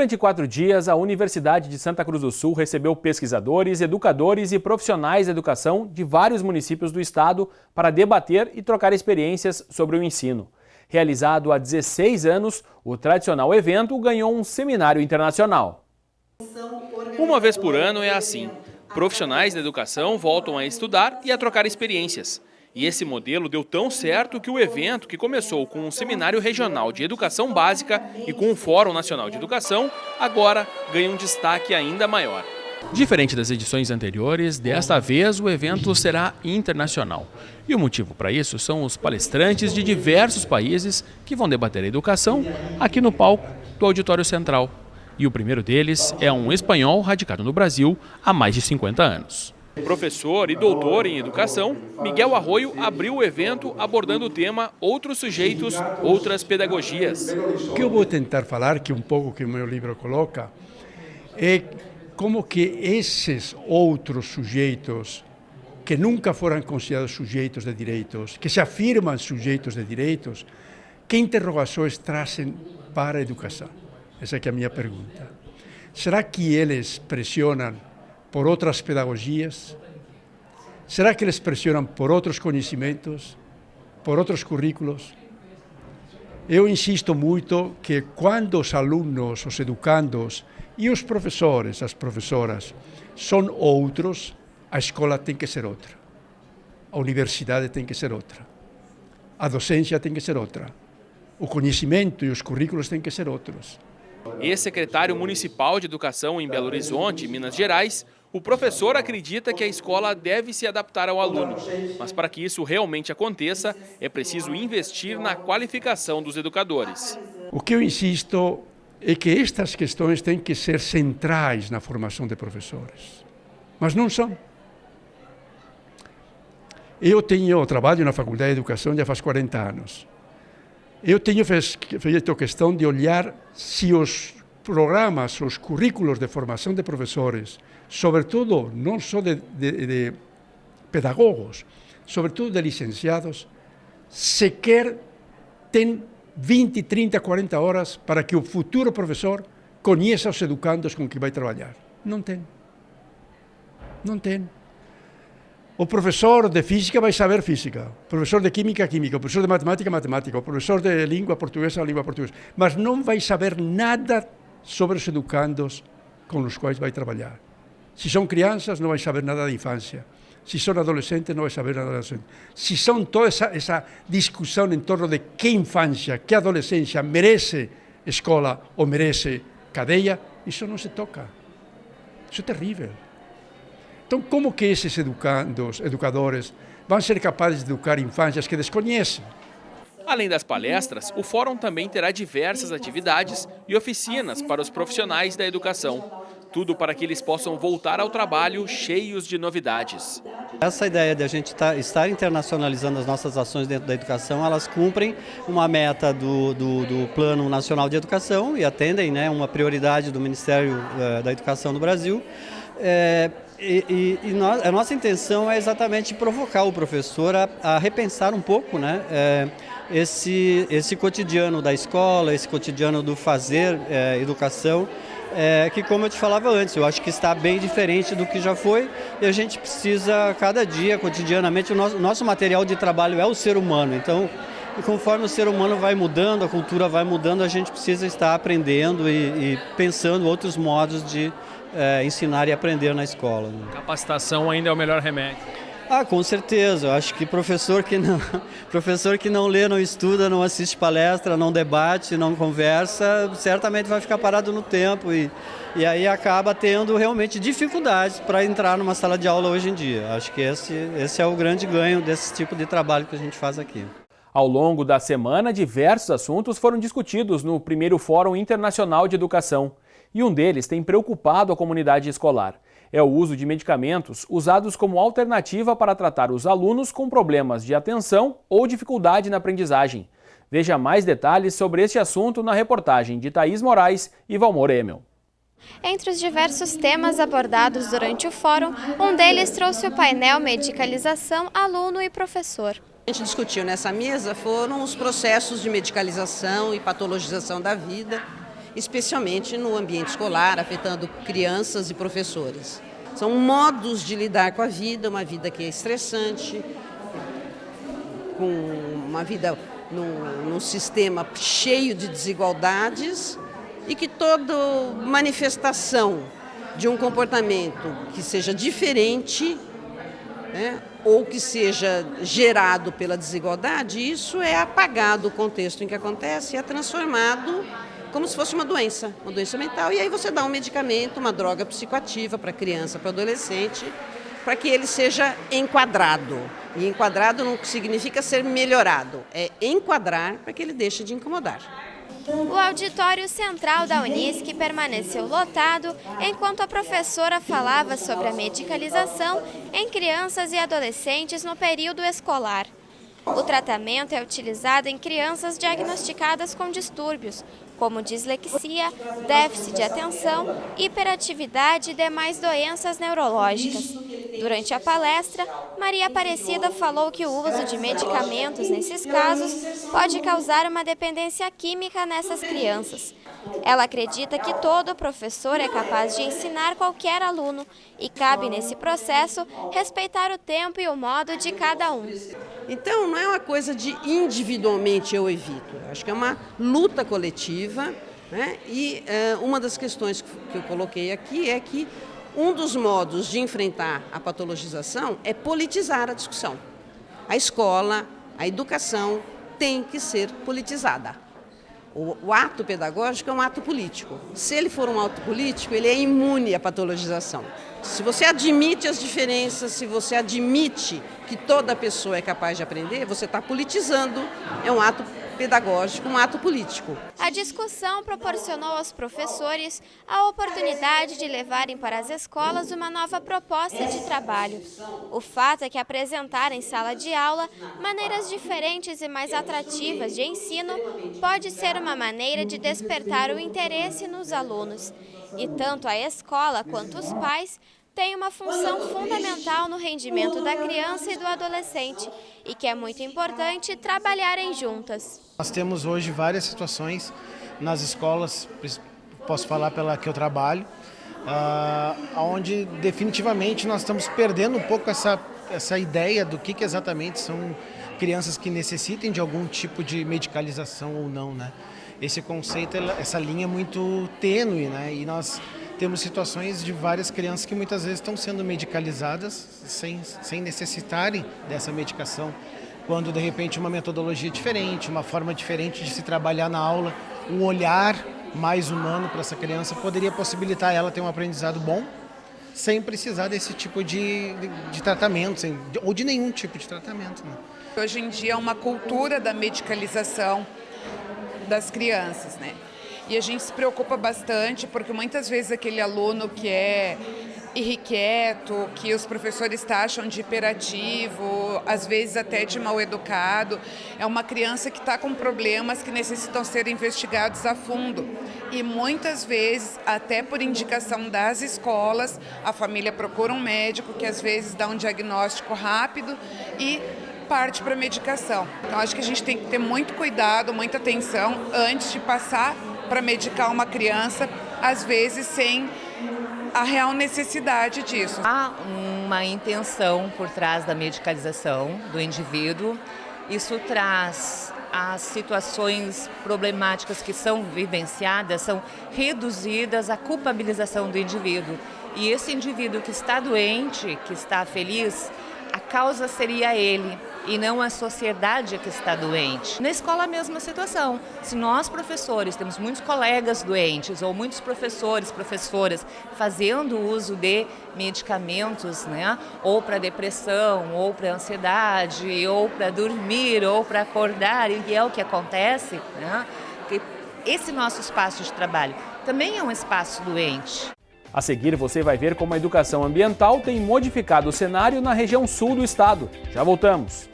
Durante 4 dias, a Universidade de Santa Cruz do Sul recebeu pesquisadores, educadores e profissionais da educação de vários municípios do estado para debater e trocar experiências sobre o ensino. Realizado há 16 anos, o tradicional evento ganhou um seminário internacional. Uma vez por ano é assim. Profissionais da educação voltam a estudar e a trocar experiências. E esse modelo deu tão certo que o evento, que começou com um seminário regional de educação básica e com um Fórum Nacional de Educação, agora ganha um destaque ainda maior. Diferente das edições anteriores, desta vez o evento será internacional. E o motivo para isso são os palestrantes de diversos países que vão debater a educação aqui no palco do Auditório Central. E o primeiro deles é um espanhol radicado no Brasil há mais de 50 anos. Professor e doutor em educação, Miguel Arroio abriu o evento abordando o tema Outros Sujeitos, Outras Pedagogias. O que eu vou tentar falar, que um pouco que o meu livro coloca, é como que esses outros sujeitos que nunca foram considerados sujeitos de direitos, que se afirmam sujeitos de direitos, que interrogações trazem para a educação? Essa é a minha pergunta. Será que eles pressionam por outras pedagogias? Será que eles pressionam por outros conhecimentos, por outros currículos? Eu insisto muito que quando os alunos, os educandos e os professores, as professoras, são outros, a escola tem que ser outra, a universidade tem que ser outra, a docência tem que ser outra, o conhecimento e os currículos têm que ser outros. Ex-secretário municipal de educação em Belo Horizonte, Minas Gerais, o professor acredita que a escola deve se adaptar ao aluno, mas para que isso realmente aconteça, é preciso investir na qualificação dos educadores. O que eu insisto é que estas questões têm que ser centrais na formação de professores, mas não são. Eu trabalho na Faculdade de Educação já faz 40 anos. Eu tenho feito questão de olhar se os programas, os currículos de formação de professores, sobretudo não só de pedagogos, sobretudo de licenciados, sequer tem 20, 30, 40 horas para que o futuro professor conheça os educandos com que vai trabalhar. Não tem. Não tem. O professor de física vai saber física, o professor de química, química, o professor de matemática, matemática, o professor de língua portuguesa, língua portuguesa, mas não vai saber nada sobre os educandos com os quais vai trabalhar. Se são crianças, não vai saber nada da infância. Se são adolescentes, não vai saber nada da adolescência. Se são toda essa discussão em torno de que infância, que adolescência merece escola ou merece cadeia, isso não se toca. Isso é terrível. Então, como que esses educadores vão ser capazes de educar infâncias que desconhecem? Além das palestras, o fórum também terá diversas atividades e oficinas para os profissionais da educação. Tudo para que eles possam voltar ao trabalho cheios de novidades. Essa ideia de a gente estar internacionalizando as nossas ações dentro da educação, elas cumprem uma meta do Plano Nacional de Educação e atendem, né, uma prioridade do Ministério da Educação no Brasil. A nossa intenção é exatamente provocar o professor a repensar um pouco, né, esse cotidiano da escola, esse cotidiano do fazer educação, que, como eu te falava antes, eu acho que está bem diferente do que já foi e a gente precisa, cada dia, cotidianamente, o nosso material de trabalho é o ser humano. Então, conforme o ser humano vai mudando, a cultura vai mudando, a gente precisa estar aprendendo e pensando outros modos de ensinar e aprender na escola. Capacitação ainda é o melhor remédio. Com certeza. Eu acho que professor que não lê, não estuda, não assiste palestra, não debate, não conversa, certamente vai ficar parado no tempo e aí acaba tendo realmente dificuldades para entrar numa sala de aula hoje em dia. Acho que esse é o grande ganho desse tipo de trabalho que a gente faz aqui. Ao longo da semana, diversos assuntos foram discutidos no primeiro Fórum Internacional de Educação. E um deles tem preocupado a comunidade escolar. É o uso de medicamentos usados como alternativa para tratar os alunos com problemas de atenção ou dificuldade na aprendizagem. Veja mais detalhes sobre este assunto na reportagem de Thaís Moraes e Valmor Emel. Entre os diversos temas abordados durante o fórum, um deles trouxe o painel Medicalização, Aluno e Professor. A gente discutiu nessa mesa foram os processos de medicalização e patologização da vida especialmente no ambiente escolar, afetando crianças e professores. São modos de lidar com a vida, uma vida que é estressante, com uma vida num sistema cheio de desigualdades e que toda manifestação de um comportamento que seja diferente, né, ou que seja gerado pela desigualdade, isso é apagado do contexto em que acontece e é transformado como se fosse uma doença mental. E aí você dá um medicamento, uma droga psicoativa para a criança, para o adolescente, para que ele seja enquadrado. E enquadrado não significa ser melhorado, é enquadrar para que ele deixe de incomodar. O auditório central da Unisc permaneceu lotado enquanto a professora falava sobre a medicalização em crianças e adolescentes no período escolar. O tratamento é utilizado em crianças diagnosticadas com distúrbios, como dislexia, déficit de atenção, hiperatividade e demais doenças neurológicas. Durante a palestra, Maria Aparecida falou que o uso de medicamentos nesses casos pode causar uma dependência química nessas crianças. Ela acredita que todo professor é capaz de ensinar qualquer aluno e cabe nesse processo respeitar o tempo e o modo de cada um. Então, não é uma coisa de individualmente eu evito, acho que é uma luta coletiva, né? E uma das questões que eu coloquei aqui é que um dos modos de enfrentar a patologização é politizar a discussão. A escola, a educação tem que ser politizada. O ato pedagógico é um ato político. Se ele for um ato político, ele é imune à patologização. Se você admite as diferenças, se você admite que toda pessoa é capaz de aprender, você está politizando, é um ato pedagógico, um ato político. A discussão proporcionou aos professores a oportunidade de levarem para as escolas uma nova proposta de trabalho. O fato é que apresentar em sala de aula maneiras diferentes e mais atrativas de ensino pode ser uma maneira de despertar o interesse nos alunos. E tanto a escola quanto os pais têm uma função fundamental no rendimento da criança e do adolescente e que é muito importante trabalharem juntas. Nós temos hoje várias situações nas escolas, posso falar pela que eu trabalho, onde definitivamente nós estamos perdendo um pouco essa ideia do que exatamente são crianças que necessitem de algum tipo de medicalização ou não, né? Esse conceito, essa linha é muito tênue, né? E nós temos situações de várias crianças que muitas vezes estão sendo medicalizadas sem necessitarem dessa medicação, quando de repente uma metodologia diferente, uma forma diferente de se trabalhar na aula, um olhar mais humano para essa criança poderia possibilitar ela ter um aprendizado bom, sem precisar desse tipo de tratamento, ou de nenhum tipo de tratamento, né? Hoje em dia é uma cultura da medicalização das crianças, né? E a gente se preocupa bastante porque muitas vezes aquele aluno que é irrequieto, que os professores taxam de hiperativo, às vezes até de mal educado, é uma criança que está com problemas que necessitam ser investigados a fundo. E muitas vezes, até por indicação das escolas, a família procura um médico que às vezes dá um diagnóstico rápido e parte para a medicação. Então acho que a gente tem que ter muito cuidado, muita atenção antes de passar para medicar uma criança, às vezes sem a real necessidade disso. Há uma intenção por trás da medicalização do indivíduo. Isso traz as situações problemáticas que são vivenciadas, são reduzidas à culpabilização do indivíduo. E esse indivíduo que está doente, que está feliz, a causa seria ele e não a sociedade que está doente. Na escola a mesma situação. Se nós professores temos muitos colegas doentes ou muitos professores, professoras fazendo uso de medicamentos, né, ou para depressão, ou para ansiedade, ou para dormir, ou para acordar, e é o que acontece, né, que esse nosso espaço de trabalho também é um espaço doente. A seguir, você vai ver como a educação ambiental tem modificado o cenário na região sul do estado. Já voltamos!